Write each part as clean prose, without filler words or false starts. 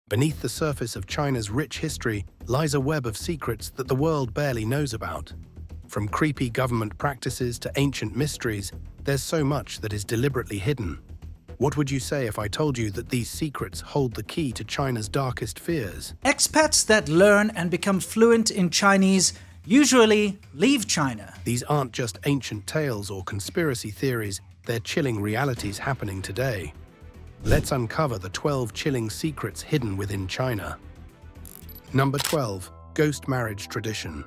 Beneath the surface of China's rich history lies a web of secrets that the world barely knows about. From creepy government practices to ancient mysteries, there's so much that is deliberately hidden. What would you say if I told you that these secrets hold the key to China's darkest fears? Expats that learn and become fluent in Chinese usually leave China. These aren't just ancient tales or conspiracy theories, they're chilling realities happening today. Let's uncover the 12 chilling secrets hidden within China. Number 12. Ghost marriage tradition.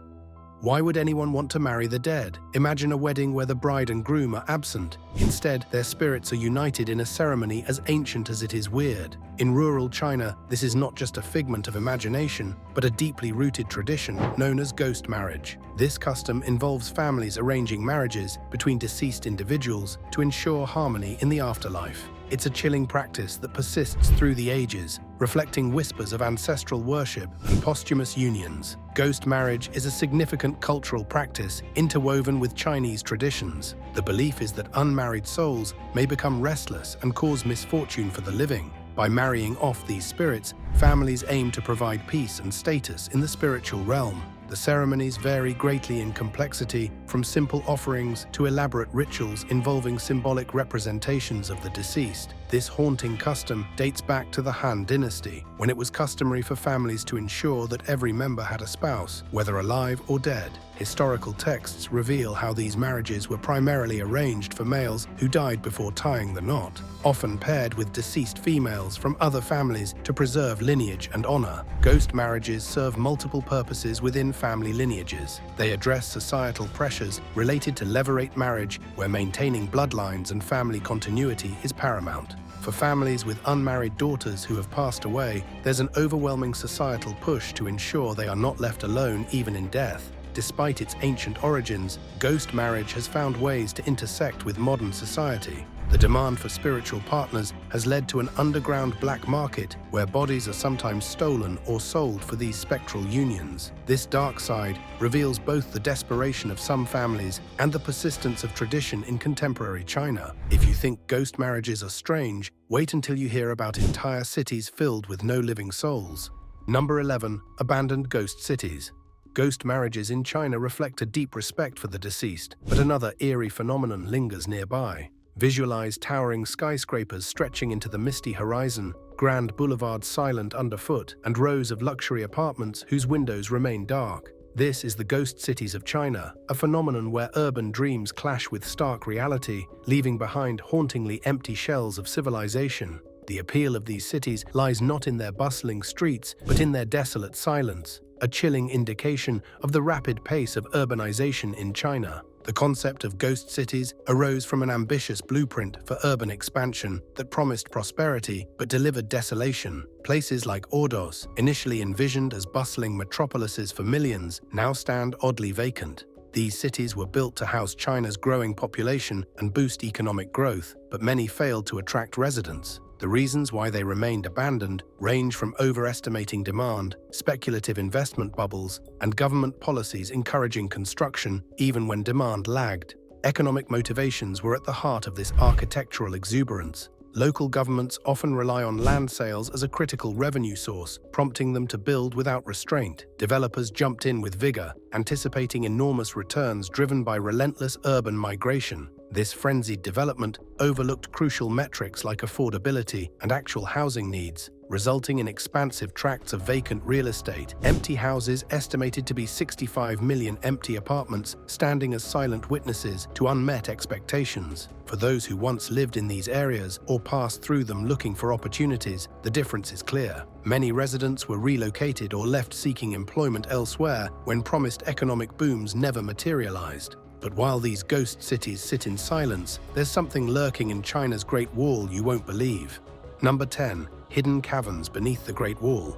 Why would anyone want to marry the dead? Imagine a wedding where the bride and groom are absent. Instead, their spirits are united in a ceremony as ancient as it is weird. In rural China, this is not just a figment of imagination, but a deeply rooted tradition known as ghost marriage. This custom involves families arranging marriages between deceased individuals to ensure harmony in the afterlife. It's a chilling practice that persists through the ages, reflecting whispers of ancestral worship and posthumous unions. Ghost marriage is a significant cultural practice interwoven with Chinese traditions. The belief is that unmarried souls may become restless and cause misfortune for the living. By marrying off these spirits, families aim to provide peace and status in the spiritual realm. The ceremonies vary greatly in complexity, from simple offerings to elaborate rituals involving symbolic representations of the deceased. This haunting custom dates back to the Han Dynasty, when it was customary for families to ensure that every member had a spouse, whether alive or dead. Historical texts reveal how these marriages were primarily arranged for males who died before tying the knot, often paired with deceased females from other families to preserve lineage and honor. Ghost marriages serve multiple purposes within family lineages. They address societal pressures related to levirate marriage, where maintaining bloodlines and family continuity is paramount. For families with unmarried daughters who have passed away, there's an overwhelming societal push to ensure they are not left alone even in death. Despite its ancient origins, ghost marriage has found ways to intersect with modern society. The demand for spiritual partners has led to an underground black market where bodies are sometimes stolen or sold for these spectral unions. This dark side reveals both the desperation of some families and the persistence of tradition in contemporary China. If you think ghost marriages are strange, wait until you hear about entire cities filled with no living souls. Number 11. Abandoned ghost cities. Ghost marriages in China reflect a deep respect for the deceased, but another eerie phenomenon lingers nearby. Visualize towering skyscrapers stretching into the misty horizon, grand boulevards silent underfoot, and rows of luxury apartments whose windows remain dark. This is the ghost cities of China, a phenomenon where urban dreams clash with stark reality, leaving behind hauntingly empty shells of civilization. The appeal of these cities lies not in their bustling streets, but in their desolate silence, a chilling indication of the rapid pace of urbanization in China. The concept of ghost cities arose from an ambitious blueprint for urban expansion that promised prosperity but delivered desolation. Places like Ordos, initially envisioned as bustling metropolises for millions, now stand oddly vacant. These cities were built to house China's growing population and boost economic growth, but many failed to attract residents. The reasons why they remained abandoned range from overestimating demand, speculative investment bubbles, and government policies encouraging construction even when demand lagged. Economic motivations were at the heart of this architectural exuberance. Local governments often rely on land sales as a critical revenue source, prompting them to build without restraint. Developers jumped in with vigor, anticipating enormous returns driven by relentless urban migration. This frenzied development overlooked crucial metrics like affordability and actual housing needs, resulting in expansive tracts of vacant real estate. Empty houses estimated to be 65 million empty apartments standing as silent witnesses to unmet expectations. For those who once lived in these areas or passed through them looking for opportunities, the difference is clear. Many residents were relocated or left seeking employment elsewhere when promised economic booms never materialized. But while these ghost cities sit in silence, there's something lurking in China's Great Wall you won't believe. Number 10. Hidden caverns beneath the Great Wall.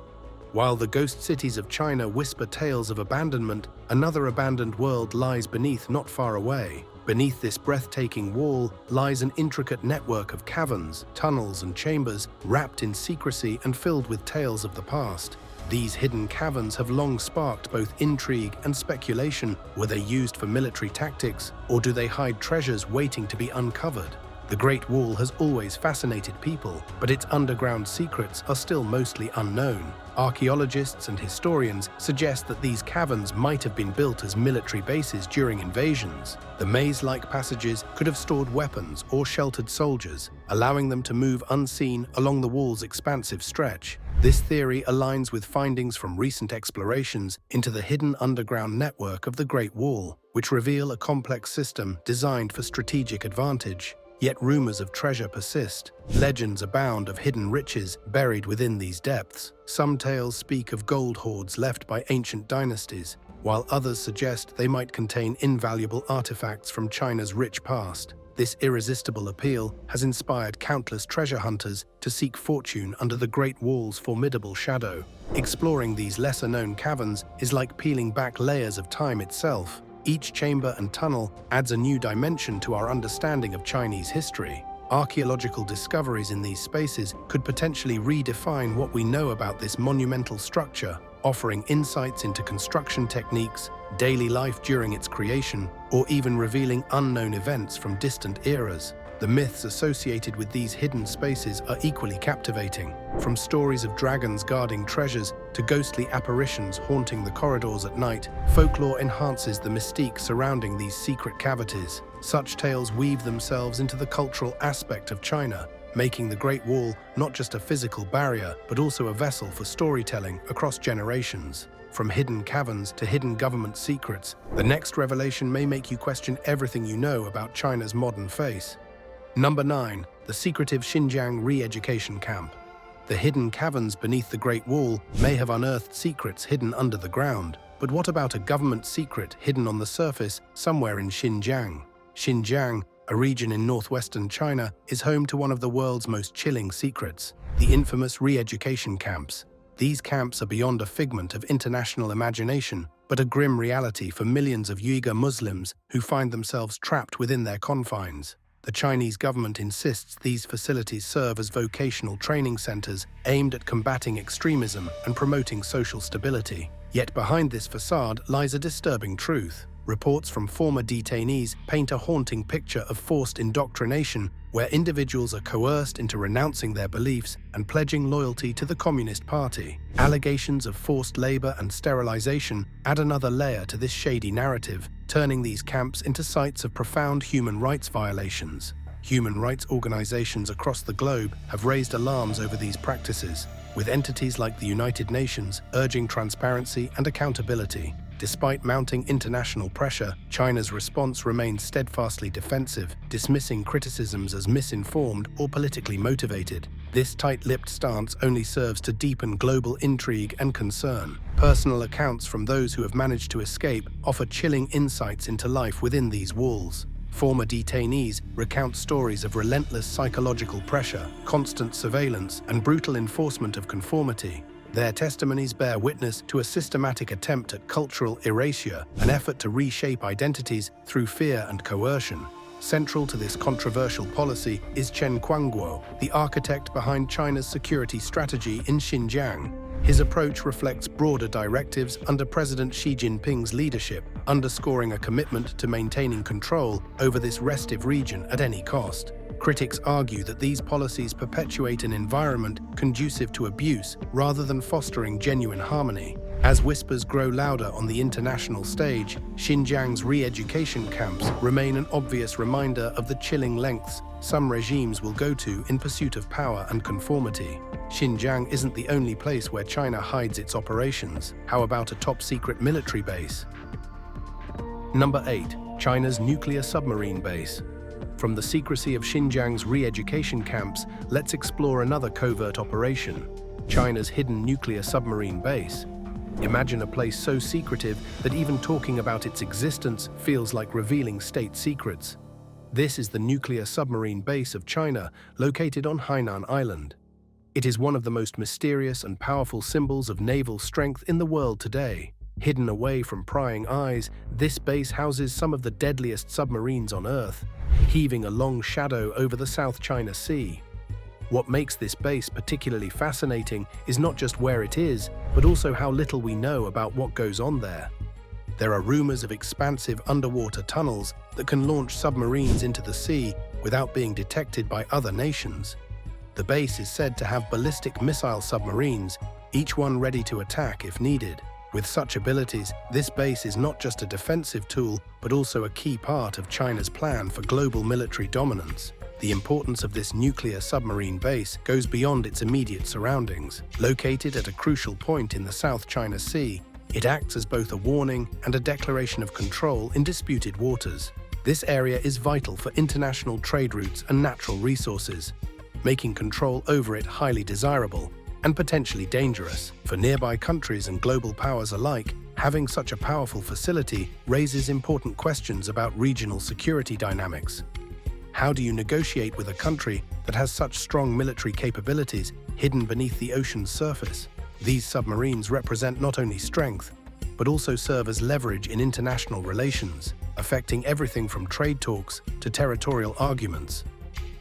While the ghost cities of China whisper tales of abandonment, another abandoned world lies beneath not far away. Beneath this breathtaking wall lies an intricate network of caverns, tunnels, and chambers wrapped in secrecy and filled with tales of the past. These hidden caverns have long sparked both intrigue and speculation. Were they used for military tactics, or do they hide treasures waiting to be uncovered? The The Great Wall has always fascinated people, but its underground secrets are still mostly unknown. Archaeologists and historians suggest that these caverns might have been built as military bases during invasions. The maze-like passages could have stored weapons or sheltered soldiers, allowing them to move unseen along the wall's expansive stretch. This theory aligns with findings from recent explorations into the hidden underground network of the Great Wall, which reveal a complex system designed for strategic advantage. Yet rumors of treasure persist. Legends abound of hidden riches buried within these depths. Some tales speak of gold hoards left by ancient dynasties, while others suggest they might contain invaluable artifacts from China's rich past. This irresistible appeal has inspired countless treasure hunters to seek fortune under the Great Wall's formidable shadow. Exploring these lesser-known caverns is like peeling back layers of time itself. Each chamber and tunnel adds a new dimension to our understanding of Chinese history. Archaeological discoveries in these spaces could potentially redefine what we know about this monumental structure, offering insights into construction techniques, daily life during its creation, or even revealing unknown events from distant eras. The myths associated with these hidden spaces are equally captivating. From stories of dragons guarding treasures to ghostly apparitions haunting the corridors at night, folklore enhances the mystique surrounding these secret cavities. Such tales weave themselves into the cultural aspect of China, making the Great Wall not just a physical barrier, but also a vessel for storytelling across generations. From hidden caverns to hidden government secrets, the next revelation may make you question everything you know about China's modern face. Number 9. The secretive Shinjang Reeducation Camp. The hidden caverns beneath the Great Wall may have unearthed secrets hidden under the ground, but what about a government secret hidden on the surface somewhere in Shinjang? Xinjiang, a region in northwestern China, is home to one of the world's most chilling secrets, the infamous re-education camps. These camps are beyond a figment of international imagination, but a grim reality for millions of Uyghur Muslims who find themselves trapped within their confines. The Chinese government insists these facilities serve as vocational training centers aimed at combating extremism and promoting social stability. Yet behind this facade lies a disturbing truth. Reports from former detainees paint a haunting picture of forced indoctrination where individuals are coerced into renouncing their beliefs and pledging loyalty to the Communist Party. Allegations of forced labor and sterilization add another layer to this shady narrative, turning these camps into sites of profound human rights violations. Human rights organizations across the globe have raised alarms over these practices, with entities like the United Nations urging transparency and accountability. Despite mounting international pressure, China's response remains steadfastly defensive, dismissing criticisms as misinformed or politically motivated. This tight-lipped stance only serves to deepen global intrigue and concern. Personal accounts from those who have managed to escape offer chilling insights into life within these walls. Former detainees recount stories of relentless psychological pressure, constant surveillance, and brutal enforcement of conformity. Their testimonies bear witness to a systematic attempt at cultural erasure, an effort to reshape identities through fear and coercion. Central to this controversial policy is Chen Quanguo, the architect behind China's security strategy in Xinjiang. His approach reflects broader directives under President Xi Jinping's leadership, underscoring a commitment to maintaining control over this restive region at any cost. Critics argue that these policies perpetuate an environment conducive to abuse rather than fostering genuine harmony. As whispers grow louder on the international stage, Xinjiang's re-education camps remain an obvious reminder of the chilling lengths some regimes will go to in pursuit of power and conformity. Xinjiang isn't the only place where China hides its operations. How about a top-secret military base? Number 8. China's nuclear submarine base. From the secrecy of Xinjiang's re-education camps, let's explore another covert operation, China's hidden nuclear submarine base. Imagine a place so secretive that even talking about its existence feels like revealing state secrets. This is the nuclear submarine base of China, located on Hainan Island. It is one of the most mysterious and powerful symbols of naval strength in the world today. Hidden away from prying eyes, this base houses some of the deadliest submarines on Earth, heaving a long shadow over the South China Sea. What makes this base particularly fascinating is not just where it is, but also how little we know about what goes on there. There are rumors of expansive underwater tunnels that can launch submarines into the sea, without being detected by other nations. The base is said to have ballistic missile submarines, each one ready to attack if needed. With such abilities, this base is not just a defensive tool, but also a key part of China's plan for global military dominance. The importance of this nuclear submarine base goes beyond its immediate surroundings. Located at a crucial point in the South China Sea, it acts as both a warning and a declaration of control in disputed waters. This area is vital for international trade routes and natural resources, making control over it highly desirable and potentially dangerous. For nearby countries and global powers alike, having such a powerful facility raises important questions about regional security dynamics. How do you negotiate with a country that has such strong military capabilities hidden beneath the ocean's surface? These submarines represent not only strength, but also serve as leverage in international relations, affecting everything from trade talks to territorial arguments.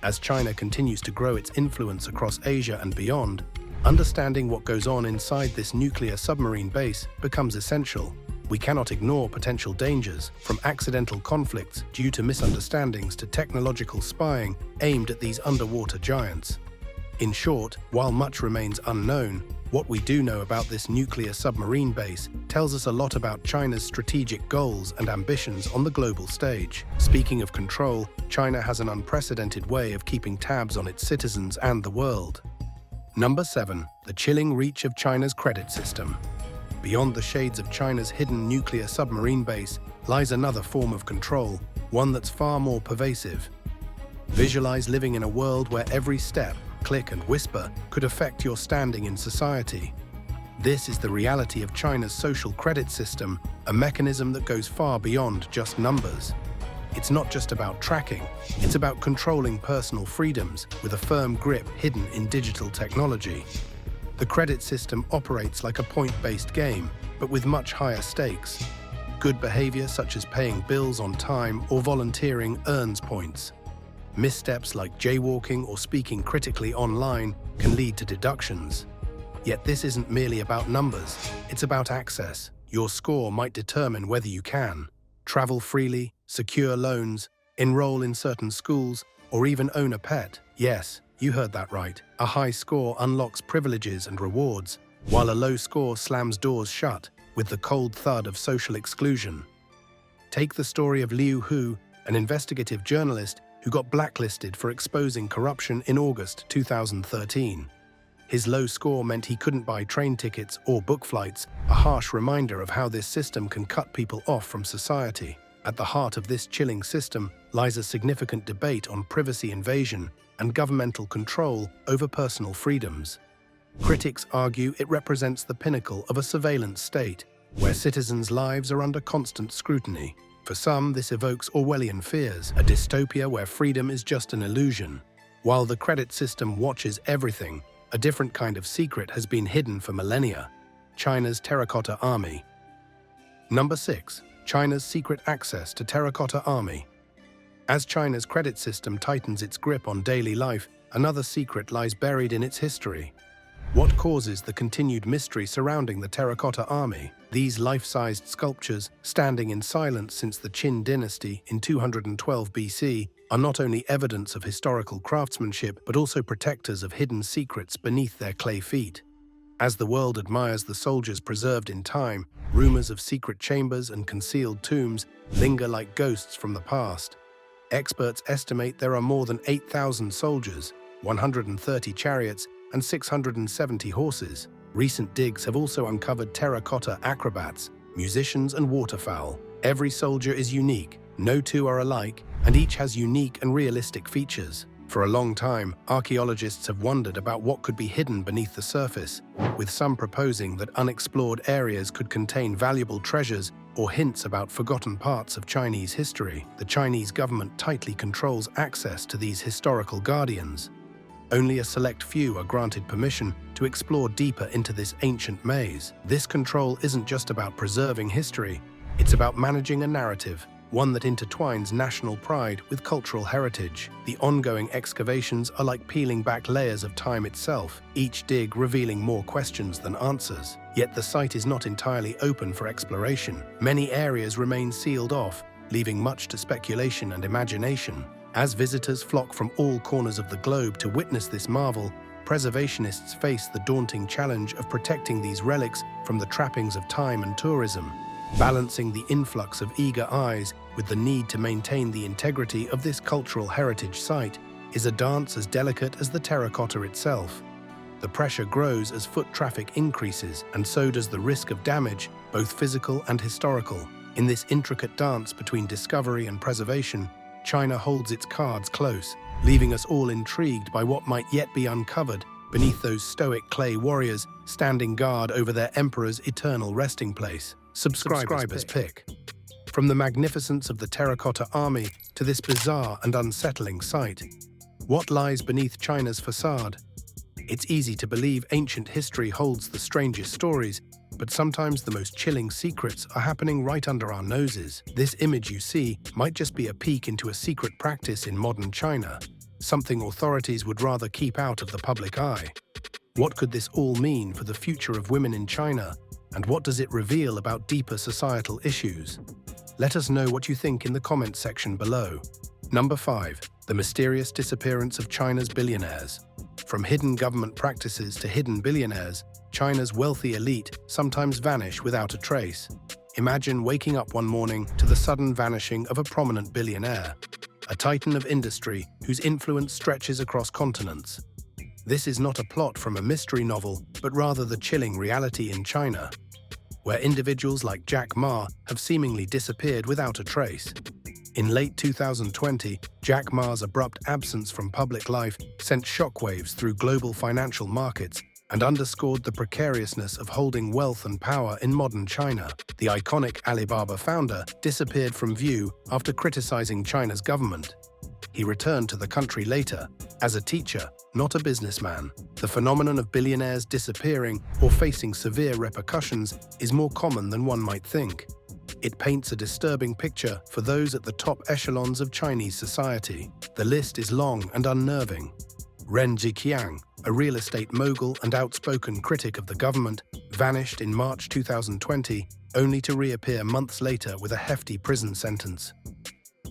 As China continues to grow its influence across Asia and beyond, understanding what goes on inside this nuclear submarine base becomes essential. We cannot ignore potential dangers, from accidental conflicts due to misunderstandings to technological spying aimed at these underwater giants. In short, while much remains unknown, what we do know about this nuclear submarine base tells us a lot about China's strategic goals and ambitions on the global stage. Speaking of control, China has an unprecedented way of keeping tabs on its citizens and the world. Number 7. The chilling reach of China's credit system. Beyond the shades of China's hidden nuclear submarine base lies another form of control, one that's far more pervasive. Visualize living in a world where every step, click and whisper could affect your standing in society. This is the reality of China's social credit system, a mechanism that goes far beyond just numbers. It's not just about tracking, it's about controlling personal freedoms with a firm grip hidden in digital technology. The credit system operates like a point-based game, but with much higher stakes. Good behavior such as paying bills on time or volunteering earns points. Missteps like jaywalking or speaking critically online can lead to deductions. Yet this isn't merely about numbers, it's about access. Your score might determine whether you can travel freely, secure loans, enroll in certain schools, or even own a pet. Yes, you heard that right. A high score unlocks privileges and rewards, while a low score slams doors shut with the cold thud of social exclusion. Take the story of Liu Hu, an investigative journalist who got blacklisted for exposing corruption in August 2013. His low score meant he couldn't buy train tickets or book flights, a harsh reminder of how this system can cut people off from society. At the heart of this chilling system lies a significant debate on privacy invasion and governmental control over personal freedoms. Critics argue it represents the pinnacle of a surveillance state, where citizens' lives are under constant scrutiny. For some, this evokes Orwellian fears, a dystopia where freedom is just an illusion. While the credit system watches everything, a different kind of secret has been hidden for millennia: China's Terracotta Army. Number 6. China's secret access to Terracotta Army. As China's credit system tightens its grip on daily life, another secret lies buried in its history. What causes the continued mystery surrounding the Terracotta Army? These life-sized sculptures, standing in silence since the Qin dynasty in 212 BC, are not only evidence of historical craftsmanship, but also protectors of hidden secrets beneath their clay feet. As the world admires the soldiers preserved in time, rumors of secret chambers and concealed tombs linger like ghosts from the past. Experts estimate there are more than 8,000 soldiers, 130 chariots, and 670 horses. Recent digs have also uncovered terracotta acrobats, musicians, and waterfowl. Every soldier is unique, no two are alike, and each has unique and realistic features. For a long time, archaeologists have wondered about what could be hidden beneath the surface, with some proposing that unexplored areas could contain valuable treasures or hints about forgotten parts of Chinese history. The Chinese government tightly controls access to these historical guardians. Only a select few are granted permission to explore deeper into this ancient maze. This control isn't just about preserving history, it's about managing a narrative, one that intertwines national pride with cultural heritage. The ongoing excavations are like peeling back layers of time itself, each dig revealing more questions than answers. Yet the site is not entirely open for exploration. Many areas remain sealed off, leaving much to speculation and imagination. As visitors flock from all corners of the globe to witness this marvel, preservationists face the daunting challenge of protecting these relics from the trappings of time and tourism, balancing the influx of eager eyes with the need to maintain the integrity of this cultural heritage site is a dance as delicate as the terracotta itself. The pressure grows as foot traffic increases, and so does the risk of damage, both physical and historical. In this intricate dance between discovery and preservation, China holds its cards close, leaving us all intrigued by what might yet be uncovered beneath those stoic clay warriors standing guard over their emperor's eternal resting place. Subscribers pick. From the magnificence of the Terracotta army to this bizarre and unsettling sight, what lies beneath China's facade? It's easy to believe ancient history holds the strangest stories, but sometimes the most chilling secrets are happening right under our noses. This image you see might just be a peek into a secret practice in modern China, something authorities would rather keep out of the public eye. What could this all mean for the future of women in China, and what does it reveal about deeper societal issues? Let us know what you think in the comments section below. Number 5. The mysterious disappearance of China's billionaires. From hidden government practices to hidden billionaires, China's wealthy elite sometimes vanish without a trace. Imagine waking up one morning to the sudden vanishing of a prominent billionaire, a titan of industry whose influence stretches across continents. This is not a plot from a mystery novel, but rather the chilling reality in China, where individuals like Jack Ma have seemingly disappeared without a trace. In late 2020, Jack Ma's abrupt absence from public life sent shockwaves through global financial markets and underscored the precariousness of holding wealth and power in modern China. The iconic Alibaba founder disappeared from view after criticizing China's government. He returned to the country later, as a teacher, not a businessman. The phenomenon of billionaires disappearing or facing severe repercussions is more common than one might think. It paints a disturbing picture for those at the top echelons of Chinese society. The list is long and unnerving. Ren Zhiqiang, a real estate mogul and outspoken critic of the government, vanished in March 2020, only to reappear months later with a hefty prison sentence.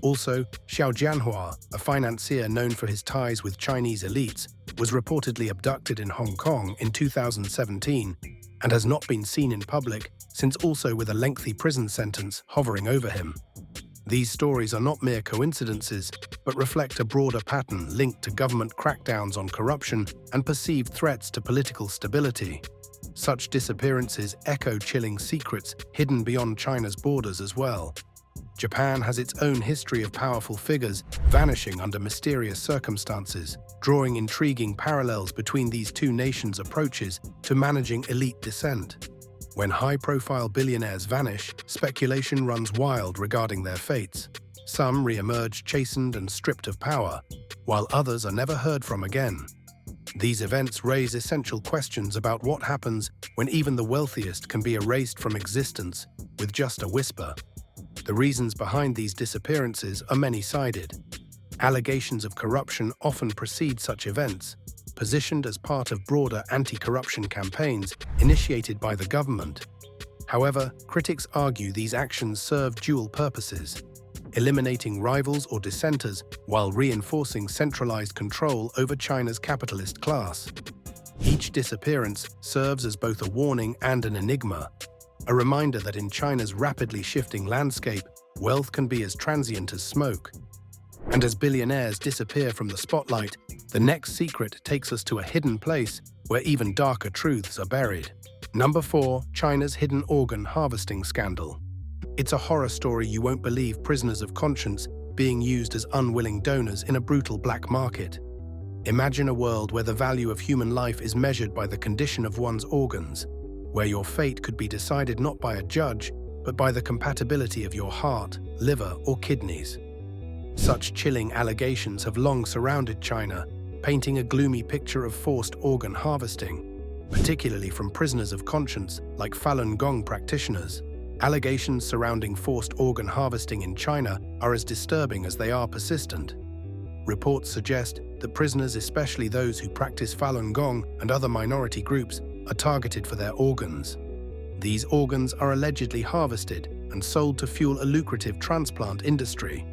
Also, Xiao Jianhua, a financier known for his ties with Chinese elites, was reportedly abducted in Hong Kong in 2017 and has not been seen in public since, also with a lengthy prison sentence hovering over him. These stories are not mere coincidences, but reflect a broader pattern linked to government crackdowns on corruption and perceived threats to political stability. Such disappearances echo chilling secrets hidden beyond China's borders as well. Japan has its own history of powerful figures vanishing under mysterious circumstances, drawing intriguing parallels between these two nations' approaches to managing elite descent. When high-profile billionaires vanish, speculation runs wild regarding their fates. Some re-emerge chastened and stripped of power, while others are never heard from again. These events raise essential questions about what happens when even the wealthiest can be erased from existence with just a whisper. The reasons behind these disappearances are many-sided. Allegations of corruption often precede such events, positioned as part of broader anti-corruption campaigns initiated by the government. However, critics argue these actions serve dual purposes, eliminating rivals or dissenters while reinforcing centralized control over China's capitalist class. Each disappearance serves as both a warning and an enigma, a reminder that in China's rapidly shifting landscape, wealth can be as transient as smoke. And as billionaires disappear from the spotlight, the next secret takes us to a hidden place where even darker truths are buried. Number 4. China's hidden organ harvesting scandal. It's a horror story you won't believe: prisoners of conscience being used as unwilling donors in a brutal black market. Imagine a world where the value of human life is measured by the condition of one's organs, where your fate could be decided not by a judge, but by the compatibility of your heart, liver, or kidneys. Such chilling allegations have long surrounded China, painting a gloomy picture of forced organ harvesting, particularly from prisoners of conscience like Falun Gong practitioners. Allegations surrounding forced organ harvesting in China are as disturbing as they are persistent. Reports suggest that prisoners, especially those who practice Falun Gong and other minority groups, are targeted for their organs. These organs are allegedly harvested and sold to fuel a lucrative transplant industry.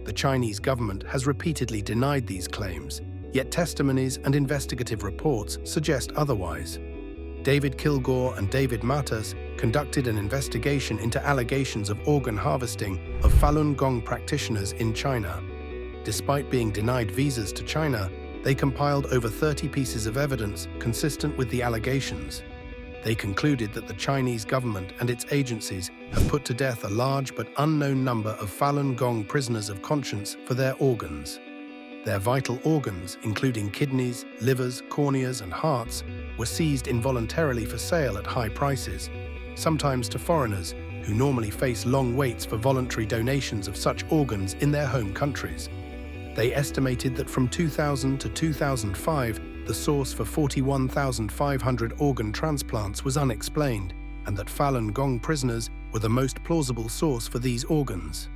The Chinese government has repeatedly denied these claims, yet testimonies and investigative reports suggest otherwise. David Kilgore and David Matas conducted an investigation into allegations of organ harvesting of Falun Gong practitioners in China. Despite being denied visas to China, they compiled over 30 pieces of evidence consistent with the allegations. They concluded that the Chinese government and its agencies have put to death a large but unknown number of Falun Gong prisoners of conscience for their organs. Their vital organs, including kidneys, livers, corneas, and hearts, were seized involuntarily for sale at high prices, sometimes to foreigners who normally face long waits for voluntary donations of such organs in their home countries. They estimated that from 2000 to 2005, the source for 41,500 organ transplants was unexplained, and that Falun Gong prisoners were the most plausible source for these organs.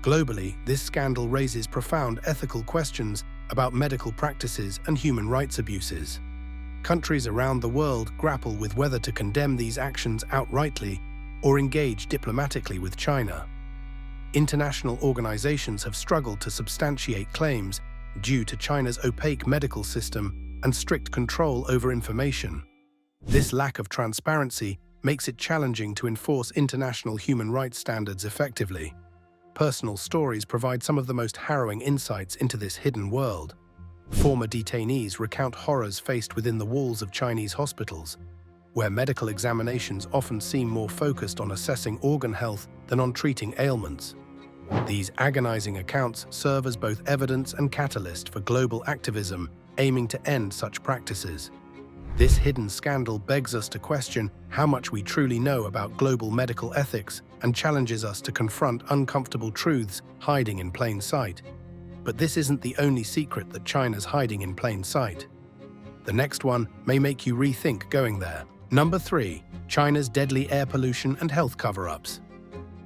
Globally, this scandal raises profound ethical questions about medical practices and human rights abuses. Countries around the world grapple with whether to condemn these actions outrightly or engage diplomatically with China. International organizations have struggled to substantiate claims due to China's opaque medical system and strict control over information. This lack of transparency makes it challenging to enforce international human rights standards effectively. Personal stories provide some of the most harrowing insights into this hidden world. Former detainees recount horrors faced within the walls of Chinese hospitals, where medical examinations often seem more focused on assessing organ health than on treating ailments. These agonizing accounts serve as both evidence and catalyst for global activism aiming to end such practices. This hidden scandal begs us to question how much we truly know about global medical ethics and challenges us to confront uncomfortable truths hiding in plain sight. But this isn't the only secret that China's hiding in plain sight. The next one may make you rethink going there. Number 3. China's deadly air pollution and health cover-ups.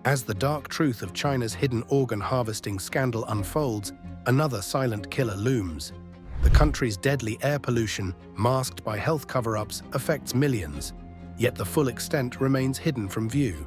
As the dark truth of China's hidden organ harvesting scandal unfolds, another silent killer looms. The country's deadly air pollution, masked by health cover-ups, affects millions, yet the full extent remains hidden from view.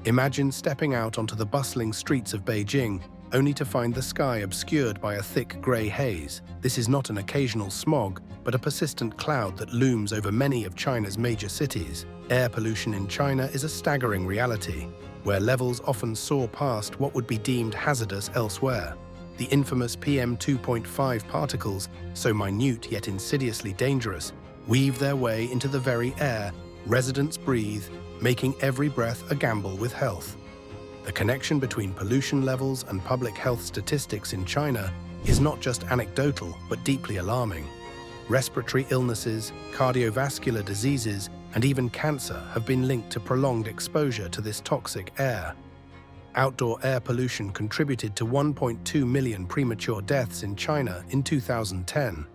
Imagine stepping out onto the bustling streets of Beijing, only to find the sky obscured by a thick grey haze. This is not an occasional smog, but a persistent cloud that looms over many of China's major cities. Air pollution in China is a staggering reality, where levels often soar past what would be deemed hazardous elsewhere. The infamous PM2.5 particles, so minute yet insidiously dangerous, weave their way into the very air residents breathe, making every breath a gamble with health. The connection between pollution levels and public health statistics in China is not just anecdotal, but deeply alarming. Respiratory illnesses, cardiovascular diseases, and even cancer have been linked to prolonged exposure to this toxic air. Outdoor air pollution contributed to 1.2 million premature deaths in China in 2010,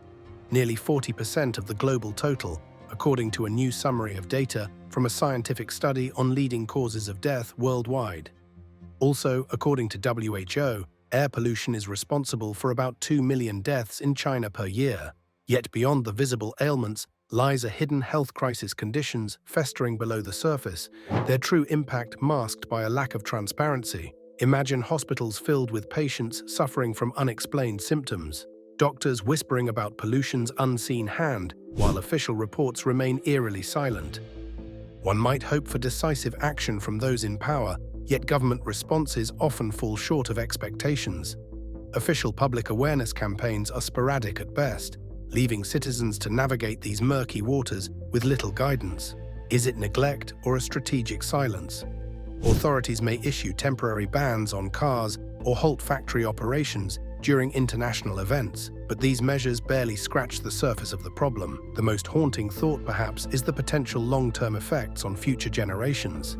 nearly 40% of the global total, according to a new summary of data from a scientific study on leading causes of death worldwide. Also, according to WHO, air pollution is responsible for about 2 million deaths in China per year. Yet beyond the visible ailments lies a hidden health crisis, conditions festering below the surface, their true impact masked by a lack of transparency. Imagine hospitals filled with patients suffering from unexplained symptoms, doctors whispering about pollution's unseen hand, while official reports remain eerily silent. One might hope for decisive action from those in power, yet government responses often fall short of expectations. Official public awareness campaigns are sporadic at best, leaving citizens to navigate these murky waters with little guidance. Is it neglect or a strategic silence? Authorities may issue temporary bans on cars or halt factory operations during international events, but these measures barely scratch the surface of the problem. The most haunting thought, perhaps, is the potential long-term effects on future generations.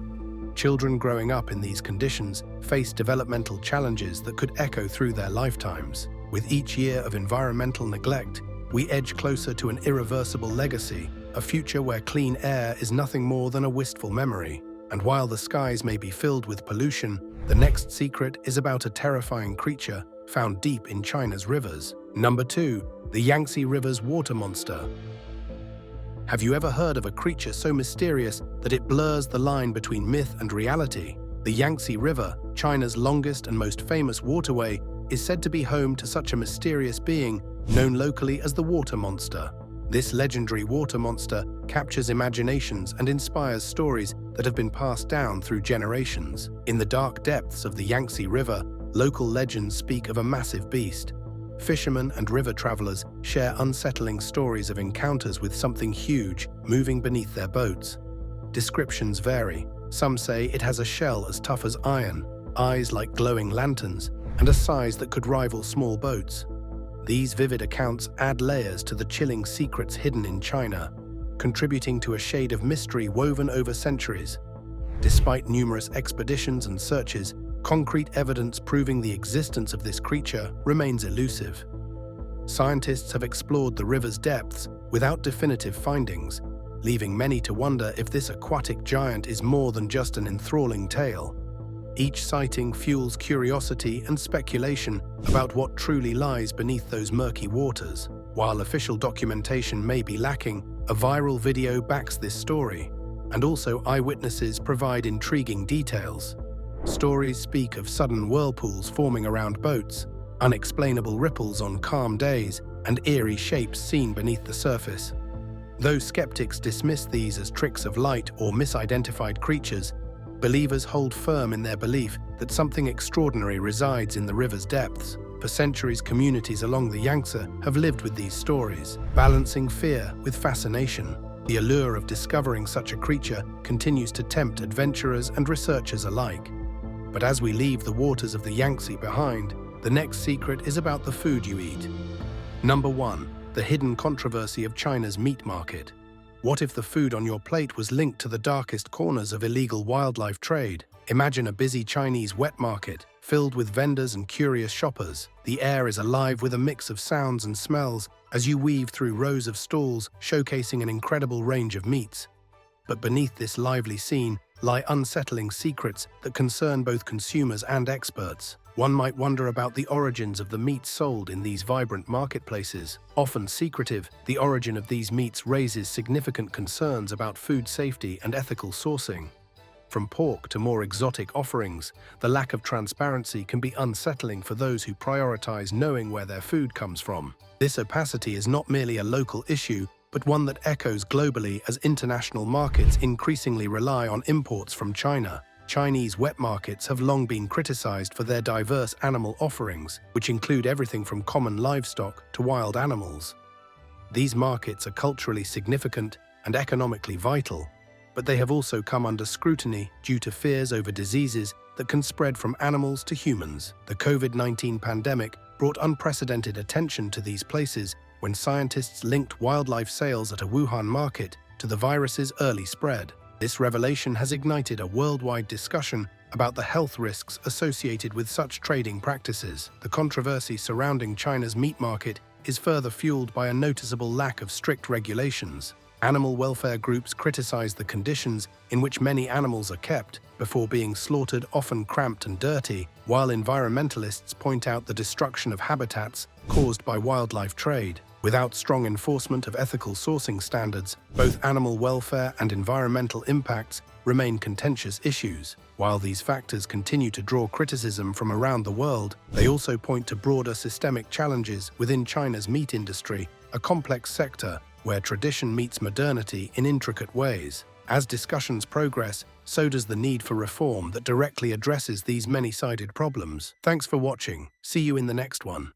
Children growing up in these conditions face developmental challenges that could echo through their lifetimes. With each year of environmental neglect, we edge closer to an irreversible legacy, a future where clean air is nothing more than a wistful memory. And while the skies may be filled with pollution, the next secret is about a terrifying creature found deep in China's rivers. Number 2. The Yangtze River's water monster. Have you ever heard of a creature so mysterious that it blurs the line between myth and reality? The Yangtze River, China's longest and most famous waterway, is said to be home to such a mysterious being known locally as the water monster. This legendary water monster captures imaginations and inspires stories that have been passed down through generations. In the dark depths of the Yangtze River, local legends speak of a massive beast. Fishermen and river travelers share unsettling stories of encounters with something huge moving beneath their boats. Descriptions vary. Some say it has a shell as tough as iron, eyes like glowing lanterns, and a size that could rival small boats. These vivid accounts add layers to the chilling secrets hidden in China, contributing to a shade of mystery woven over centuries. Despite numerous expeditions and searches, concrete evidence proving the existence of this creature remains elusive. Scientists have explored the river's depths without definitive findings, leaving many to wonder if this aquatic giant is more than just an enthralling tale. Each sighting fuels curiosity and speculation about what truly lies beneath those murky waters. While official documentation may be lacking, a viral video backs this story, and also eyewitnesses provide intriguing details. Stories speak of sudden whirlpools forming around boats, unexplainable ripples on calm days, and eerie shapes seen beneath the surface. Though skeptics dismiss these as tricks of light or misidentified creatures, believers hold firm in their belief that something extraordinary resides in the river's depths. For centuries, communities along the Yangtze have lived with these stories, balancing fear with fascination. The allure of discovering such a creature continues to tempt adventurers and researchers alike. But as we leave the waters of the Yangtze behind, the next secret is about the food you eat. Number 1. The hidden controversy of China's meat market. What if the food on your plate was linked to the darkest corners of illegal wildlife trade? Imagine a busy Chinese wet market, filled with vendors and curious shoppers. The air is alive with a mix of sounds and smells as you weave through rows of stalls showcasing an incredible range of meats. But beneath this lively scene lie unsettling secrets that concern both consumers and experts. One might wonder about the origins of the meats sold in these vibrant marketplaces. Often secretive, the origin of these meats raises significant concerns about food safety and ethical sourcing. From pork to more exotic offerings, the lack of transparency can be unsettling for those who prioritize knowing where their food comes from. This opacity is not merely a local issue, but one that echoes globally as international markets increasingly rely on imports from China. Chinese wet markets have long been criticized for their diverse animal offerings, which include everything from common livestock to wild animals. These markets are culturally significant and economically vital, but they have also come under scrutiny due to fears over diseases that can spread from animals to humans. The COVID-19 pandemic brought unprecedented attention to these places when scientists linked wildlife sales at a Wuhan market to the virus's early spread. This revelation has ignited a worldwide discussion about the health risks associated with such trading practices. The controversy surrounding China's meat market is further fueled by a noticeable lack of strict regulations. Animal welfare groups criticize the conditions in which many animals are kept before being slaughtered, often cramped and dirty, while environmentalists point out the destruction of habitats caused by wildlife trade. Without strong enforcement of ethical sourcing standards, both animal welfare and environmental impacts remain contentious issues. While these factors continue to draw criticism from around the world, they also point to broader systemic challenges within China's meat industry, a complex sector where tradition meets modernity in intricate ways. As discussions progress, so does the need for reform that directly addresses these many-sided problems. Thanks for watching. See you in the next one.